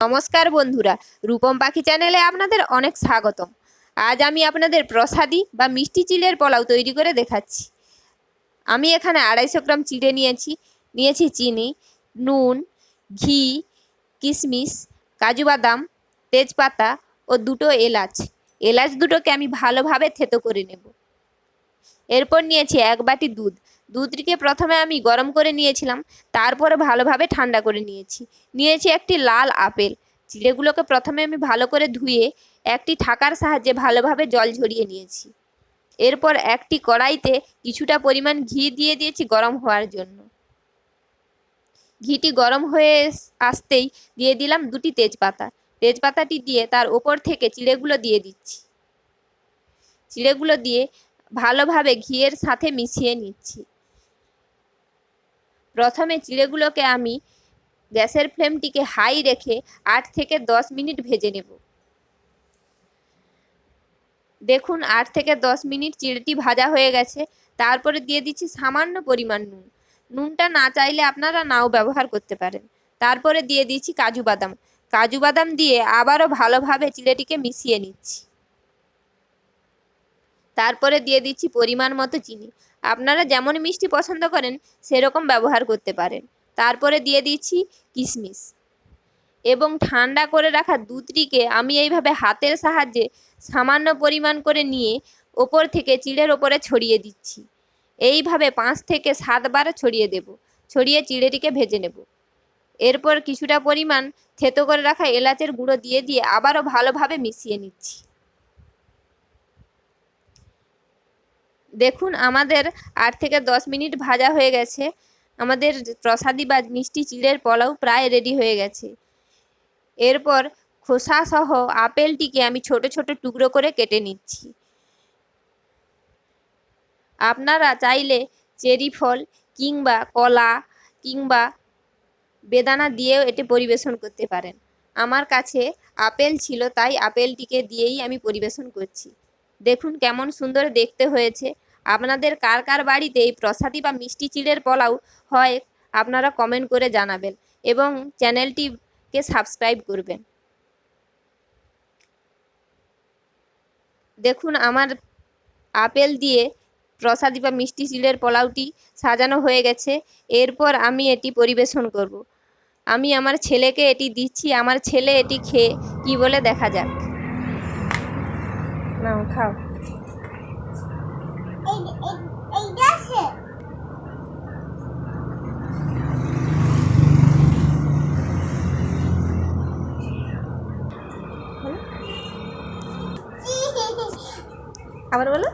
নমস্কার বন্ধুরা, রূপম পাখি চ্যানেলে আপনাদের অনেক স্বাগতম। আজ আমি আপনাদের প্রসাদী বা মিষ্টি চিড়ের পোলাও তৈরি করে দেখাচ্ছি। আমি এখানে 250 গ্রাম চিড়ে নিয়েছি চিনি, নুন, ঘি, কিশমিশ, কাজু বাদাম, তেজপাতা ও দুটো এলাচ দুটোকে আমি ভালোভাবে থেতো করে নেব। এরপর নিয়েছি 1 বাটি দুধটিকে প্রথমে আমি গরম করে নিয়েছিলাম, তারপরে ভালোভাবে ঠান্ডা করে নিয়েছি একটি লাল আপেল। চিড়েগুলোকে প্রথমে আমি ভালো করে ধুয়ে একটি ঠাকার সাহায্যে ভালোভাবে জল ঝরিয়ে নিয়েছি। এরপর একটি কড়াইতে কিছুটা পরিমাণ ঘি দিয়ে দিয়েছি গরম হওয়ার জন্য। ঘিটি গরম হয়ে আসতেই দিয়ে দিলাম 2টি তেজপাতাটি দিয়ে তার ওপর থেকে চিড়েগুলো দিয়ে দিচ্ছি। চিড়েগুলো দিয়ে ভালোভাবে ঘিয়ের সাথে মিশিয়ে নিচ্ছি। প্রথমে চিড়েগুলোকে আমি গ্যাসের ফ্লেমটিকে হাই রেখে 8 থেকে 10 মিনিট ভেজে নেব। দেখুন 8 থেকে 10 মিনিট চিড়েটি ভাজা হয়ে গেছে। তারপরে দিয়ে দিচ্ছি সামান্য পরিমাণ নুন। নুনটা না চাইলে আপনারা নাও ব্যবহার করতে পারেন। তারপরে দিয়ে দিচ্ছি কাজু বাদাম দিয়ে আবারও ভালোভাবে চিড়েটিকে মিশিয়ে নিচ্ছি। তারপরে দিয়ে দিচ্ছি পরিমাণ মতো চিনি। আপনারা যেমন মিষ্টি পছন্দ করেন সেরকম ব্যবহার করতে পারেন। তারপরে দিয়ে দিচ্ছি কিশমিশ এবং ঠান্ডা করে রাখা দুধটিকে আমি এইভাবে হাতের সাহায্যে সামান্য পরিমাণ করে নিয়ে ওপর থেকে চিড়ের ওপরে ছড়িয়ে দিচ্ছি। এইভাবে 5 থেকে 7 বার ছড়িয়ে চিড়েটিকে ভেজে নেব। এরপর কিছুটা পরিমাণ থেতো করে রাখা এলাচের গুঁড়ো দিয়ে আবারও ভালোভাবে মিশিয়ে নিচ্ছি। দেখুন আমাদের 8 থেকে 10 মিনিট ভাজা হয়ে গেছে। আমাদের প্রসাদী বা মিষ্টি চিড়ের পোলাও প্রায় রেডি হয়ে গেছে। এরপর খোসাসহ আপেলটিকে আমি ছোট ছোট টুকরো করে কেটে নিচ্ছি। আপনারা চাইলে চেরি ফল কিংবা কলা কিংবা বেদানা দিয়েও এটি পরিবেশন করতে পারেন। আমার কাছে আপেল ছিল তাই আপেলটিকে দিয়েই আমি পরিবেশন করছি। দেখুন কেমন সুন্দর দেখতে হয়েছে। আপনাদের কার কার বাড়িতে এই প্রসাদী বা মিষ্টি চিড়ের পোলাও হয় আপনারা কমেন্ট করে জানাবেন এবং চ্যানেলটিকে সাবস্ক্রাইব করবেন। দেখুন আমার আপেল দিয়ে প্রসাদী বা মিষ্টি চিড়ের পোলাওটি সাজানো হয়ে গেছে। এরপর আমি এটি পরিবেশন করব। আমি আমার ছেলেকে এটি দিচ্ছি। আমার ছেলে এটি খেয়ে কি বলে দেখা যাক। নাও খাও। আবার বলো।